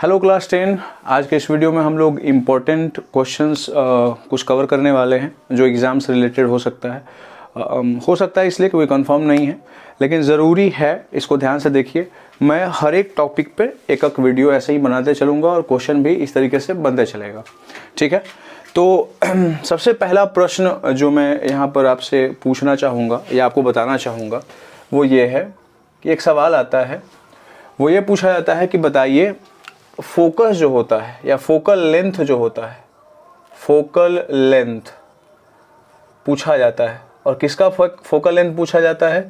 Hello class 10। आज के इस वीडियो में हम लोग इम्पोर्टेंट क्वेश्चंस कुछ कवर करने वाले हैं जो एग्ज़ाम से रिलेटेड हो सकता है इसलिए कोई कंफर्म नहीं है, लेकिन ज़रूरी है, इसको ध्यान से देखिए। मैं हर एक टॉपिक पे एक एक वीडियो ऐसे ही बनाते चलूँगा और क्वेश्चन भी इस तरीके से बनते चलेगा, ठीक है। तो सबसे पहला प्रश्न जो मैं यहाँ पर आपसे पूछना चाहूँगा या आपको बताना चाहूँगा वो ये है कि एक सवाल आता है, वो ये पूछा जाता है कि बताइए फोकस जो होता है या फोकल लेंथ जो होता है, फोकल लेंथ पूछा जाता है। और किसका फोकल लेंथ पूछा जाता है?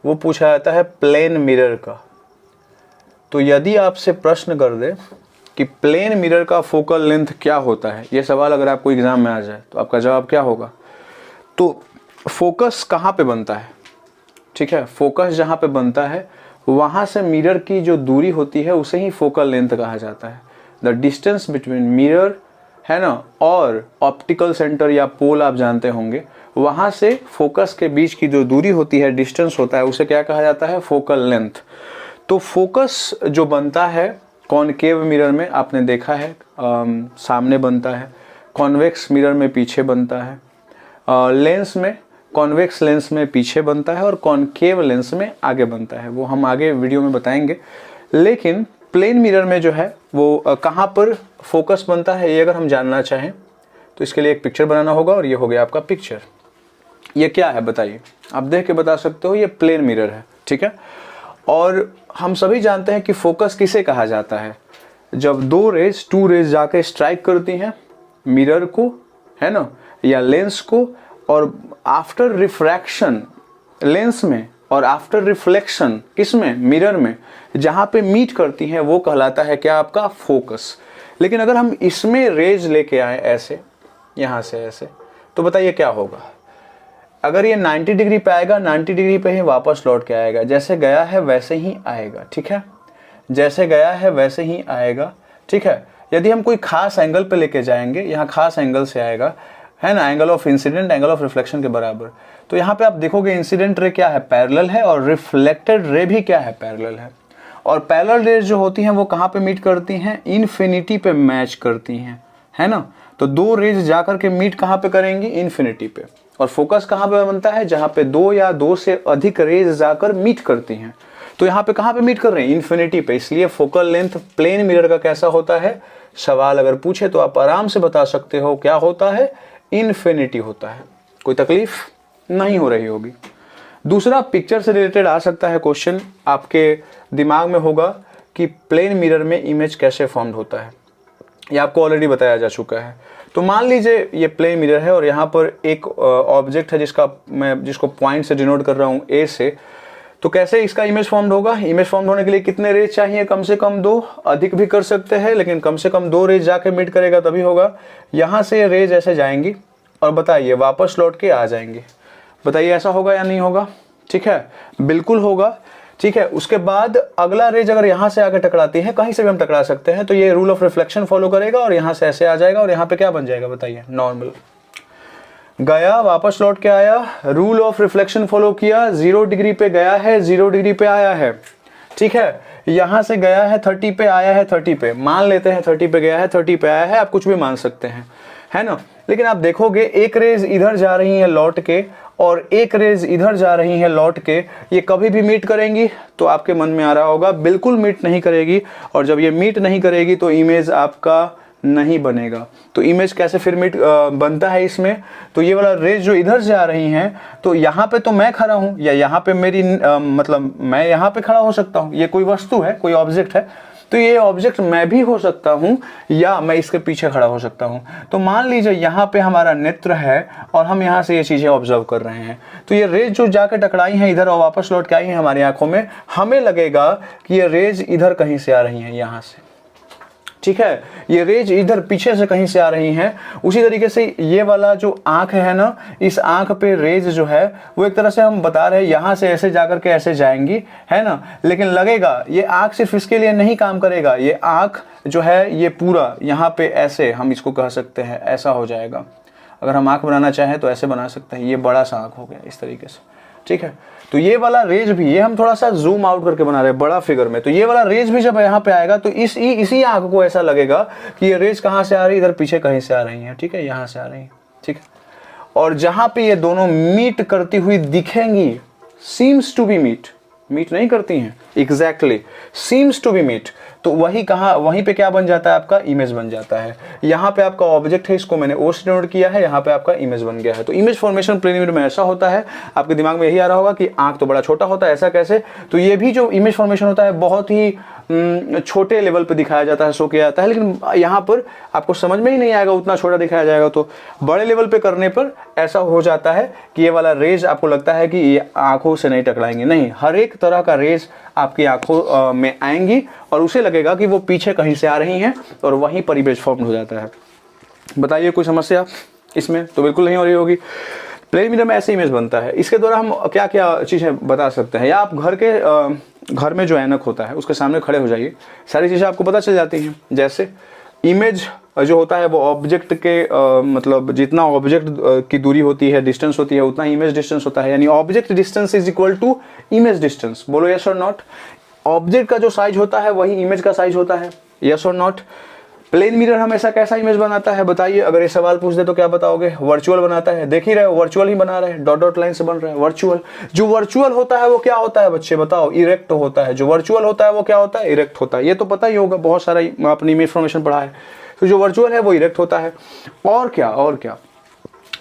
वो पूछा जाता है प्लेन मिरर का। तो यदि आपसे प्रश्न कर दे कि प्लेन मिरर का फोकल लेंथ क्या होता है, ये सवाल अगर आपको एग्जाम में आ जाए तो आपका जवाब क्या होगा? तो फोकस कहाँ पे बनता है, ठीक है, फोकस जहाँ पे बनता है वहाँ से मिरर की जो दूरी होती है उसे ही फोकल लेंथ कहा जाता है। द डिस्टेंस बिटवीन मिरर, है ना, और ऑप्टिकल सेंटर या पोल आप जानते होंगे, वहाँ से फोकस के बीच की जो दूरी होती है, डिस्टेंस होता है, उसे क्या कहा जाता है? Focal length. तो फोकस जो बनता है कॉनकेव मिरर में आपने देखा है सामने बनता है, कॉन्वेक्स मिरर में पीछे बनता है, लेंस में कॉन्वेक्स लेंस में पीछे बनता है और कॉनकेव लेंस में आगे बनता है। वो हम आगे वीडियो में बताएंगे। लेकिन प्लेन मिरर में जो है वो कहाँ पर फोकस बनता है, ये अगर हम जानना चाहें तो इसके लिए एक पिक्चर बनाना होगा। और ये हो गया आपका पिक्चर। ये क्या है बताइए? आप देख के बता सकते हो, ये प्लेन मिरर है, ठीक है। और हम सभी जानते हैं कि फोकस किसे कहा जाता है? जब टू रेज जाके स्ट्राइक करती हैं मिरर को, है ना, या लेंस को, और आफ्टर रिफ्रैक्शन लेंस में और आफ्टर रिफ्लेक्शन किसमें? मिरर में, जहाँ पे मीट करती हैं वो कहलाता है क्या? आपका फोकस। लेकिन अगर हम इसमें रेज लेके आए ऐसे, यहाँ से ऐसे, तो बताइए क्या होगा? अगर ये 90 डिग्री पे आएगा, 90 डिग्री पे ही वापस लौट के आएगा। जैसे गया है वैसे ही आएगा, ठीक है, जैसे गया है वैसे ही आएगा, ठीक है। यदि हम कोई खास एंगल पे लेके जाएंगे, यहाँ खास एंगल से आएगा, है ना, angle of incident angle of reflection के बराबर। तो यहाँ पे आप देखोगे इंसिडेंट रे क्या है? पैरेलल है, और रिफ्लेक्टेड रे भी क्या है? पैरेलल है। और पैरेलल रेज जो होती हैं वो कहाँ पे मीट करती हैं? इन्फिनिटी पे मैच करती हैं, है ना। तो दो रेज जाकर के मीट कहाँ पे करेंगी? इन्फिनिटी पे। और फोकस कहाँ पे बनता है? जहाँ पे दो या दो से अधिक रेज जाकर मीट करती हैं। तो यहाँ पे कहाँ पे मीट कर रहे हैं? इन्फिनिटी पे। इसलिए फोकल लेंथ प्लेन मिरर का कैसा होता है? सवाल अगर पूछे तो आप आराम से बता सकते हो क्या होता है? इन्फिनिटी होता है। कोई तकलीफ नहीं हो रही होगी। दूसरा, पिक्चर से रिलेटेड आ सकता है क्वेश्चन, आपके दिमाग में होगा कि प्लेन मिरर में इमेज कैसे फॉर्म्ड होता है। ये आपको ऑलरेडी बताया जा चुका है। तो मान लीजिए ये प्लेन मिरर है और यहाँ पर एक ऑब्जेक्ट है जिसको पॉइंट से डिनोट कर रहा हूँ ए से। तो कैसे इसका इमेज फॉर्म्ड होगा? इमेज फॉर्म्ड होने के लिए कितने रेज चाहिए? कम से कम दो, अधिक भी कर सकते हैं, लेकिन कम से कम दो रेज जाके मीट करेगा तभी होगा। यहाँ से रेज ऐसे जाएंगी और बताइए वापस लौट के आ जाएंगी। बताइए ऐसा होगा या नहीं होगा? ठीक है, बिल्कुल होगा, ठीक है। उसके बाद अगला रेज अगर यहाँ से आके टकराती है, कहीं से भी हम टकरा सकते हैं, तो ये रूल ऑफ रिफ्लेक्शन फॉलो करेगा और यहाँ से ऐसे आ जाएगा और यहाँ पे क्या बन जाएगा? बताइए, नॉर्मल। गया, वापस लौट के आया, रूल ऑफ रिफ्लेक्शन फॉलो किया, 0 डिग्री पे गया है, 0 डिग्री पे आया है, ठीक है। यहां से गया है 30 पे, आया है 30 पे, मान लेते हैं 30 पे गया है, 30 पे आया है, आप कुछ भी मान सकते हैं, है ना। लेकिन आप देखोगे एक रेज इधर जा रही है लौट के और एक रेज इधर जा रही है लौट के, ये कभी भी मीट करेंगी? तो आपके मन में आ रहा होगा बिल्कुल मीट नहीं करेगी। और जब ये मीट नहीं करेगी तो इमेज आपका नहीं बनेगा। तो इमेज कैसे फिर बनता है इसमें? तो ये वाला रेज जो इधर से आ रही हैं, तो यहाँ पे तो मैं खड़ा हूँ, या यहाँ पे मेरी मतलब मैं यहाँ पे खड़ा हो सकता हूँ, ये कोई वस्तु है, कोई ऑब्जेक्ट है, तो ये ऑब्जेक्ट मैं भी हो सकता हूँ या मैं इसके पीछे खड़ा हो सकता हूँ। तो मान लीजिए यहाँ पे हमारा नेत्र है और हम यहाँ से ये चीज़ें ऑब्जर्व कर रहे हैं। तो ये रेज जो जाकर टकराई हैं इधर और वापस लौट के आई हैं हमारी आंखों में, हमें लगेगा कि ये रेज इधर कहीं से आ रही हैं, यहाँ से, ठीक है, ये रेज इधर पीछे से कहीं से आ रही हैं। उसी तरीके से ये वाला जो आंख है ना, इस आंख पे रेज जो है वो एक तरह से हम बता रहे हैं यहाँ से ऐसे जाकर के ऐसे जाएंगी, है ना। लेकिन लगेगा ये आंख सिर्फ इसके लिए नहीं काम करेगा, ये आंख जो है ये पूरा यहाँ पे ऐसे हम इसको कह सकते हैं, ऐसा हो जाएगा। अगर हम आंख बनाना चाहें तो ऐसे बना सकते हैं, ये बड़ा सा आंख हो गया इस तरीके से, ठीक है। तो ये वाला रेज भी, ये हम थोड़ा सा जूम आउट करके बना रहे हैं बड़ा फिगर में, तो ये वाला रेज भी जब यहाँ पे आएगा तो इसी आंख को ऐसा लगेगा कि ये रेज कहाँ से आ रही है, इधर पीछे कहीं से आ रही है, ठीक है, यहाँ से आ रही है, ठीक है। और जहां पे ये दोनों मीट करती हुई दिखेंगी, सीम्स टू बी मीट नहीं करती हैं, exactly seems to be meet, तो वहीं पे क्या बन जाता है, आपका इमेज बन जाता है। यहाँ पे आपका ऑब्जेक्ट है, इसको मैंने ओ से डिनोट किया है, यहाँ पे आपका इमेज बन गया है। तो इमेज फॉर्मेशन प्लेन मिरर में ऐसा होता है, आपके दिमाग में यही आ रहा होगा कि आंख तो बड़ा छोटा होता है, ऐसा कैसे, तो ये भी जो इमेज फॉर्मेशन होता है बहुत ही छोटे लेवल पे दिखाया जाता है, शो किया जाता है, लेकिन यहाँ पर आपको समझ में ही नहीं आएगा, उतना छोटा दिखाया जाएगा। तो बड़े लेवल पे करने पर ऐसा हो जाता है कि ये वाला रेज आपको लगता है कि ये आंखों से नहीं टकराएंगे, नहीं, हर एक तरह का रेज आपकी आंखों में आएंगी और उसे लगेगा कि वो पीछे कहीं से आ रही हैं और वहीं पर इमेज फॉर्म हो जाता है। बताइए कोई समस्या इसमें? तो बिल्कुल नहीं हो रही होगी। प्लेन मिरर में ऐसे इमेज बनता है। इसके द्वारा हम क्या क्या चीज़ें बता सकते हैं, या आप घर में जो ऐनक होता है उसके सामने खड़े हो जाइए, सारी चीज़ें आपको पता चल जाती हैं। जैसे इमेज जो होता है वो ऑब्जेक्ट के मतलब जितना ऑब्जेक्ट की दूरी होती है, डिस्टेंस होती है, उतना ही इमेज डिस्टेंस होता है, यानी object distance is equal to image distance. बोलो यस और नॉट। ऑब्जेक्ट का जो साइज होता है वही इमेज का साइज होता है, यस और नॉट। प्लेन मिरर हमेशा कैसा इमेज बनाता है बताइए? अगर ये सवाल पूछ दे तो क्या बताओगे? वर्चुअल बनाता है। देख ही रहे हो, वर्चुअल ही बना रहे हैं, डॉट डॉट लाइन से बन रहा है वर्चुअल। जो वर्चुअल होता है वो क्या होता है बच्चे बताओ? इरेक्ट होता है। जो वर्चुअल होता है वो क्या होता है? इरेक्ट होता है। ये तो पता ही होगा, बहुत सारा आपने इमेज फॉर्मेशन पढ़ा है। तो जो वर्चुअल है वो इरेक्ट होता है। और क्या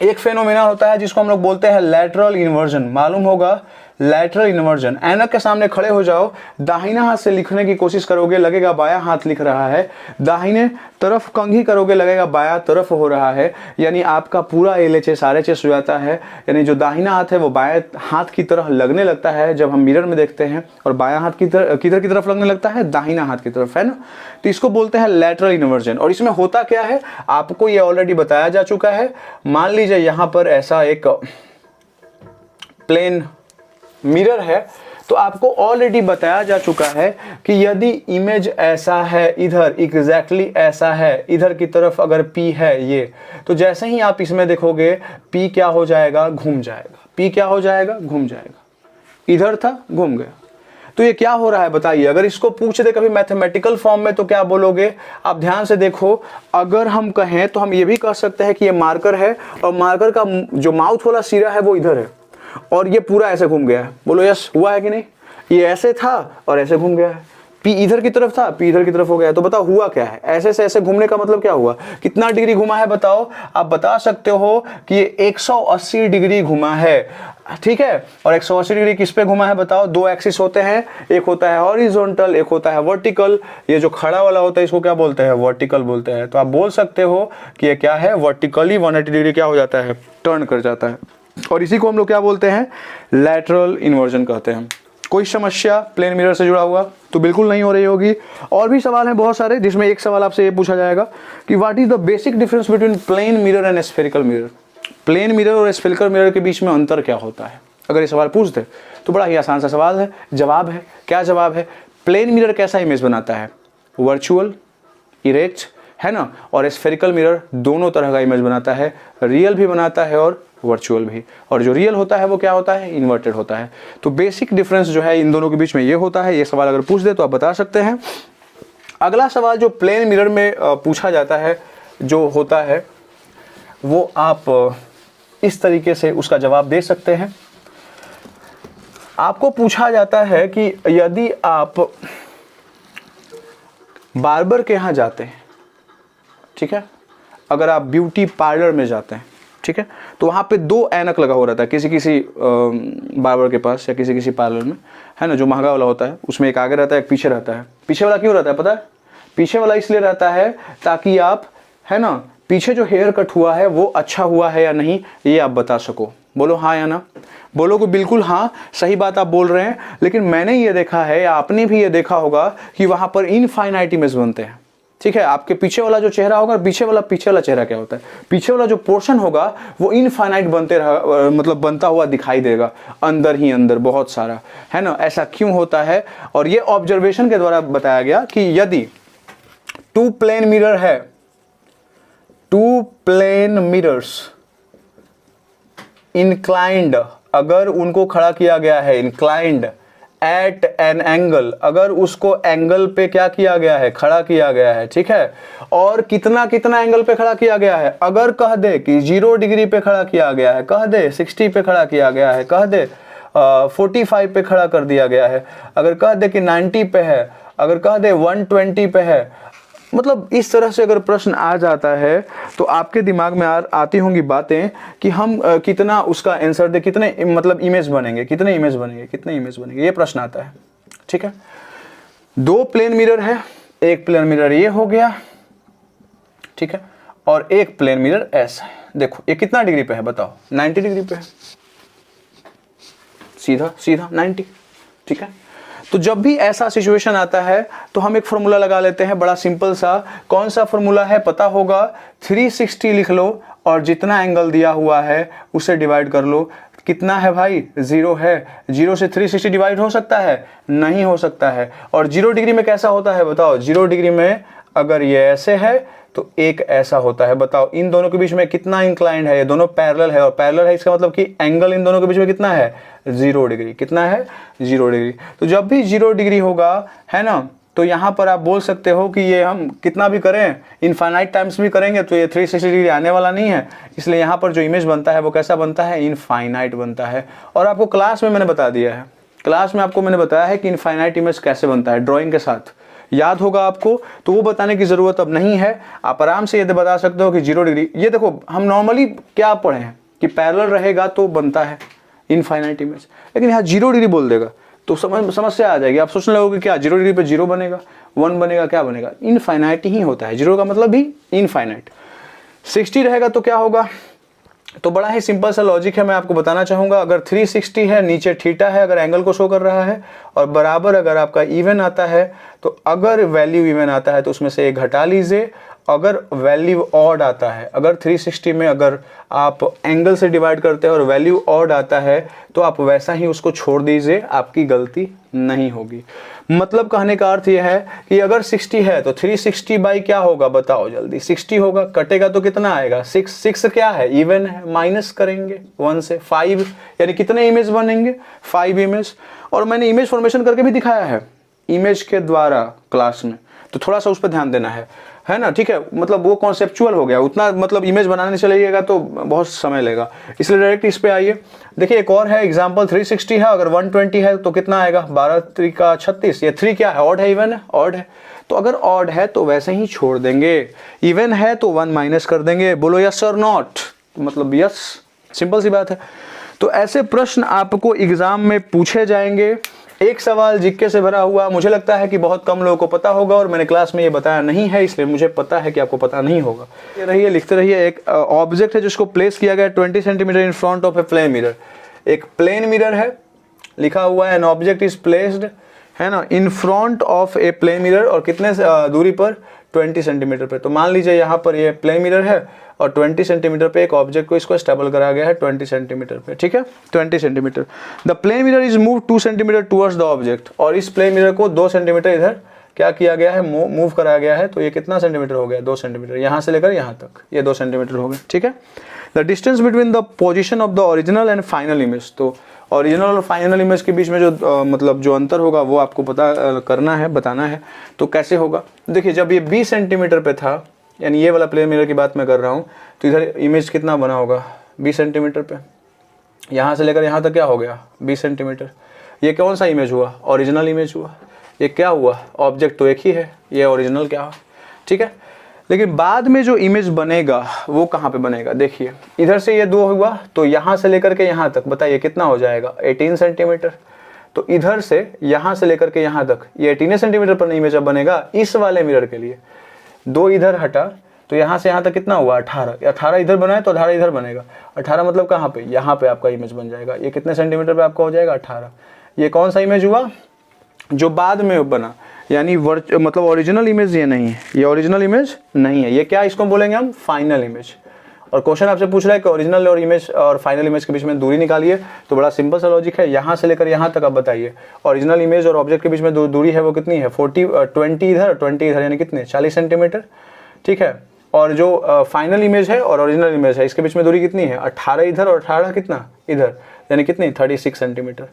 एक फेनोमेना होता है जिसको हम लोग बोलते हैं लैटरल इन्वर्जन। मालूम होगा लैटरल इन्वर्जन। ऐनक के सामने खड़े हो जाओ, दाहिना हाथ से लिखने की कोशिश करोगे, लगेगा बायां हाथ लिख रहा है। दाहिने तरफ कंघी करोगे, लगेगा बायां तरफ हो रहा है। यानी आपका पूरा LHS RHS हो जाता है। यानी जो दाहिना हाथ है वो बाएं हाथ की तरह लगने लगता है जब हम मिरर में देखते हैं, और बायां हाथ किधर की तरफ लगने लगता है? दाहिना हाथ की तरफ, है ना। तो इसको बोलते हैं लैटरल इन्वर्जन। और इसमें होता क्या है आपको ये ऑलरेडी बताया जा चुका है। मान लीजिए यहाँ पर ऐसा एक प्लेन मिरर है, तो आपको ऑलरेडी बताया जा चुका है कि यदि इमेज ऐसा है, इधर एग्जैक्टली ऐसा है, इधर की तरफ अगर P है ये, तो जैसे ही आप इसमें देखोगे P क्या हो जाएगा? घूम जाएगा। P क्या हो जाएगा? घूम जाएगा। इधर था, घूम गया। तो ये क्या हो रहा है बताइए? अगर इसको पूछ दे कभी मैथमेटिकल फॉर्म में तो क्या बोलोगे? आप ध्यान से देखो। अगर हम कहें तो हम ये भी कह सकते हैं कि ये मार्कर है और मार्कर का जो माउथ वाला सिरा है वो इधर है और ये पूरा ऐसे घूम गया है। बोलो यस, हुआ है कि नहीं? ये ऐसे था और ऐसे घूम गया है। P इधर की तरफ था, P इधर की तरफ हो गया। तो बताओ हुआ क्या है? ऐसे से ऐसे घूमने का मतलब क्या हुआ? कितना डिग्री घुमा है बताओ? आप बता सकते हो कि ये 180 डिग्री घुमा है, ठीक है। और 180 डिग्री किस पे घुमा है बताओ? दो एक्सिस होते हैं, एक होता है हॉरिजॉन्टल, एक होता है वर्टिकल। ये जो खड़ा वाला होता है इसको क्या बोलते हैं? वर्टिकल बोलते हैं। तो आप बोल सकते हो कि ये क्या है? वर्टिकली 180 डिग्री क्या हो जाता है? टर्न कर जाता है। और इसी को हम लोग क्या बोलते हैं? लैटरल इन्वर्जन कहते हैं। कोई समस्या प्लेन मिरर से जुड़ा हुआ? तो बिल्कुल नहीं हो रही होगी। और भी सवाल हैं बहुत सारे, जिसमें एक सवाल आपसे ये पूछा जाएगा कि what is the basic difference between plane mirror and spherical mirror. Plane mirror और स्फेरिकल मिरर के बीच में अंतर क्या होता है? अगर ये सवाल पूछ दे तो बड़ा ही आसान सा सवाल है, जवाब है। क्या जवाब है? प्लेन मिरर कैसा इमेज बनाता है? वर्चुअल, इरेक्ट, है ना। और स्फेरिकल मिरर दोनों तरह का इमेज बनाता है, रियल भी बनाता है और वर्चुअल भी। और जो रियल होता है वो क्या होता है? इन्वर्टेड होता है। तो बेसिक डिफरेंस जो है इन दोनों के बीच में ये होता है। ये सवाल अगर पूछ दे तो आप बता सकते हैं। अगला सवाल जो प्लेन मिरर में पूछा जाता है जो होता है वो आप इस तरीके से उसका जवाब दे सकते हैं। आपको पूछा जाता है कि यदि आप बार्बर के यहाँ जाते हैं, ठीक है, अगर आप ब्यूटी पार्लर में जाते हैं, ठीक है, तो वहाँ पे दो ऐनक लगा हो रहता है किसी बार्बर के पास या किसी पार्लर में, है ना, जो महंगा वाला होता है उसमें एक आगे रहता है एक पीछे रहता है। पीछे वाला क्यों रहता है पता है? पीछे वाला इसलिए रहता है ताकि आप, है ना, पीछे जो हेयर कट हुआ है वो अच्छा हुआ है या नहीं ये आप बता सको। बोलो हाँ या ना। बोलो कि बिल्कुल हाँ, सही बात आप बोल रहे हैं। लेकिन मैंने ये देखा है या आपने भी ये देखा होगा कि वहाँ पर इनफाइनाइट इमेज बनते हैं, ठीक है। आपके पीछे वाला जो चेहरा होगा, पीछे वाला चेहरा क्या होता है? पीछे वाला जो पोर्शन होगा वो इनफाइनाइट मतलब बनता हुआ दिखाई देगा, अंदर ही अंदर बहुत सारा, है ना। ऐसा क्यों होता है? और ये ऑब्जर्वेशन के द्वारा बताया गया कि यदि टू प्लेन मिरर है, टू प्लेन मिरर्स inclined अगर उनको खड़ा किया गया है इंक्लाइंड एट एन एंगल, अगर उसको एंगल पे क्या किया गया है, खड़ा किया गया है, ठीक है, और कितना कितना एंगल पे खड़ा किया गया है, अगर कह दे कि 0 डिग्री पे खड़ा किया गया है, कह दे 60 पे खड़ा किया गया है, कह दे 45 पे खड़ा कर दिया गया है, अगर कह दे कि 90 पे है, अगर कह दे 120 पे है, मतलब इस तरह से अगर प्रश्न आ जाता है तो आपके दिमाग में आती होंगी बातें कि हम कितना उसका आंसर दे, कितने मतलब इमेज बनेंगे, कितने इमेज बनेंगे, कितने इमेज बनेंगे, ये प्रश्न आता है। ठीक है, 2 प्लेन मिरर है, एक प्लेन मिरर ये हो गया, ठीक है, और एक प्लेन मिरर ऐसा है। देखो ये कितना डिग्री पे है बताओ, 90 डिग्री पे है, सीधा सीधा 90। ठीक है, तो जब भी ऐसा सिचुएशन आता है तो हम एक फॉर्मूला लगा लेते हैं, बड़ा सिंपल सा। कौन सा फॉर्मूला है पता होगा, 360 लिख लो और जितना एंगल दिया हुआ है उसे डिवाइड कर लो। कितना है भाई, 0 है। 0 से 360 डिवाइड हो सकता है, नहीं हो सकता है। और 0 डिग्री में कैसा होता है बताओ, 0 डिग्री में अगर ये ऐसे है तो एक ऐसा होता है। बताओ इन दोनों के बीच में कितना इंक्लाइंड है, ये दोनों पैरेलल है, और पैरेलल है इसका मतलब कि एंगल इन दोनों के बीच में कितना है, 0 डिग्री। कितना है, 0 डिग्री। तो जब भी 0 डिग्री होगा, है ना, तो यहाँ पर आप बोल सकते हो कि ये हम कितना भी करें, इनफाइनाइट टाइम्स भी करेंगे तो ये 360 डिग्री आने वाला नहीं है, इसलिए यहाँ पर जो इमेज बनता है वो कैसा बनता है, इनफाइनाइट बनता है। और आपको क्लास में मैंने बता दिया है, क्लास में आपको मैंने बताया है कि इनफाइनाइट इमेज कैसे बनता है, ड्राइंग के साथ याद होगा आपको, तो वो बताने की ज़रूरत अब नहीं है। आप आराम से ये बता सकते हो कि 0 डिग्री, ये देखो हम नॉर्मली क्या पढ़े हैं कि पैरेलल रहेगा तो बनता है इनफाइनाइट इमेज, लेकिन यहाँ 0 डिग्री बोल देगा तो समस्या आ जाएगी। आप सोचने लगोगे क्या 0 डिग्री पे 0 बनेगा, 1 बनेगा, क्या बनेगा, इनफाइनाइट ही होता है। 0 का मतलब भी इनफाइनाइट। 60 रहेगा तो क्या होगा, तो बड़ा ही सिंपल सा लॉजिक है, मैं आपको बताना चाहूँगा। अगर 360 है, नीचे थीटा है, अगर एंगल को शो कर रहा है, और बराबर अगर आपका इवन आता है, तो अगर वैल्यू इवन आता है तो उसमें से एक घटा लीजिए। अगर वैल्यू ऑड आता है, अगर 360 में अगर आप एंगल से डिवाइड करते हैं और वैल्यू ऑड आता है तो आप वैसा ही उसको छोड़ दीजिए, आपकी गलती नहीं होगी। मतलब कहने का अर्थ यह है कि अगर 60 है तो 360 बाई क्या होगा बताओ जल्दी, 60 होगा, कटेगा तो कितना आएगा, 6 क्या है, इवन है, माइनस करेंगे 1 से 5, यानी कितने इमेज बनेंगे, 5 इमेज। और मैंने इमेज फॉर्मेशन करके भी दिखाया है इमेज के द्वारा क्लास में, तो थोड़ा सा उस पर ध्यान देना है ना, ठीक है। मतलब वो कॉन्सेप्चुअल हो गया, उतना मतलब इमेज बनाने चलिएगा तो बहुत समय लगेगा, इसलिए डायरेक्ट इस पे आइए। देखिए एक और है एग्जांपल, 360 है, अगर 120 है तो कितना आएगा, 12 त्रिका 36। ये 3 क्या है, ऑड है, इवन है, ऑड है। तो अगर ऑड है तो वैसे ही छोड़ देंगे, इवन है तो 1 माइनस कर देंगे। बोलो यस और नॉट, मतलब यस, सिंपल सी बात है। तो ऐसे प्रश्न आपको एग्जाम में पूछे जाएंगे। एक सवाल जिक्के से भरा हुआ, मुझे लगता है कि बहुत कम लोगों को पता होगा, और मैंने क्लास में ये बताया नहीं है, इसलिए मुझे पता है कि आपको पता नहीं होगा। ये रहिए, लिखते रहिए। एक ऑब्जेक्ट है जिसको प्लेस किया गया 20 centimetre in front of a plane mirror. एक प्लेन मिरर है, लिखा हुआ है एन ऑब्जेक्ट इज प्लेस्ड, है ना, in front of a plane mirror, और कितने दूरी पर, 20 सेंटीमीटर पे। तो मान लीजिए यहाँ पर ये प्लेन मिरर है और 20 सेंटीमीटर पे एक ऑब्जेक्ट को इसको स्टेबल करा गया है 20 सेंटीमीटर पे, ठीक है, 20 centimetre. The plane mirror is move 2 centimetre towards the object, और इस प्लेन मिरर को 2 सेंटीमीटर इधर क्या किया गया है, मूव कराया गया है। तो ये कितना सेंटीमीटर हो गया, 2 सेंटीमीटर, यहाँ से लेकर यहाँ तक ये 2 सेंटीमीटर हो गया, ठीक है। The distance between the position of the original and final image, तो ओरिजिनल और फाइनल इमेज के बीच में जो मतलब जो अंतर होगा वो आपको पता करना है, बताना है। तो कैसे होगा, देखिए जब ये 20 सेंटीमीटर पे था, यानी ये वाला प्लेन मिरर की बात मैं कर रहा हूँ, तो इधर इमेज कितना बना होगा, 20 सेंटीमीटर पे, यहाँ से लेकर यहाँ तक क्या हो गया, 20 सेंटीमीटर। ये कौन सा इमेज हुआ, ओरिजिनल इमेज हुआ। ये क्या हुआ, ऑब्जेक्ट तो एक ही है, ये ओरिजिनल क्या हुआ, ठीक है। लेकिन बाद में जो इमेज बनेगा वो कहाँ पे बनेगा, देखिए इधर से ये 2 हुआ, तो यहाँ से लेकर के यहाँ तक बताइए कितना हो जाएगा, 18 सेंटीमीटर। तो इधर से यहाँ से लेकर के यहाँ तक ये 18 सेंटीमीटर पर इमेज अब बनेगा इस वाले मिरर के लिए। 2 इधर हटा तो यहाँ से यहाँ तक कितना हुआ, 18। 18 इधर बनाए तो 18 इधर बनेगा। 18 मतलब कहाँ पे, यहाँ पे आपका इमेज बन जाएगा। ये कितने सेंटीमीटर पे आपका हो जाएगा, 18। ये कौन सा इमेज हुआ, जो बाद में बना, यानी मतलब ओरिजिनल इमेज ये नहीं है, ये ओरिजिनल इमेज नहीं है। ये क्या, इसको बोलेंगे हम फाइनल इमेज। और क्वेश्चन आपसे पूछ रहा है कि ओरिजिनल और इमेज और फाइनल इमेज के बीच में दूरी निकालिए, तो बड़ा सिंपल सा लॉजिक है, यहाँ से लेकर यहाँ तक आप बताइए ओरिजिनल इमेज और ऑब्जेक्ट के बीच में दूरी है वो कितनी है, 20 इधर 20 इधर, यानी कितने, 40 सेंटीमीटर, ठीक है। और जो फाइनल इमेज है और ओरिजिनल इमेज है इसके बीच में दूरी कितनी है, 18 इधर और 18 कितना इधर, यानी कितनी 36 सेंटीमीटर।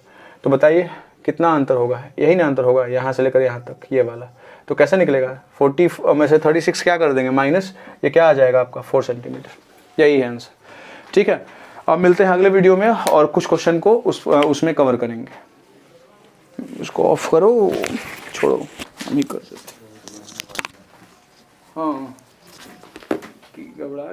तो बताइए कितना अंतर होगा, यही ना अंतर होगा यहाँ से लेकर यहाँ तक, ये वाला। तो कैसे निकलेगा 40 में से 36 क्या कर देंगे माइनस, ये क्या आ जाएगा आपका 4 सेंटीमीटर। यही है आंसर, ठीक है। अब मिलते हैं अगले वीडियो में और कुछ क्वेश्चन को उसमें कवर करेंगे। उसको ऑफ करो, छोड़ो, हम ही कर देते। हाँ घबरा गए।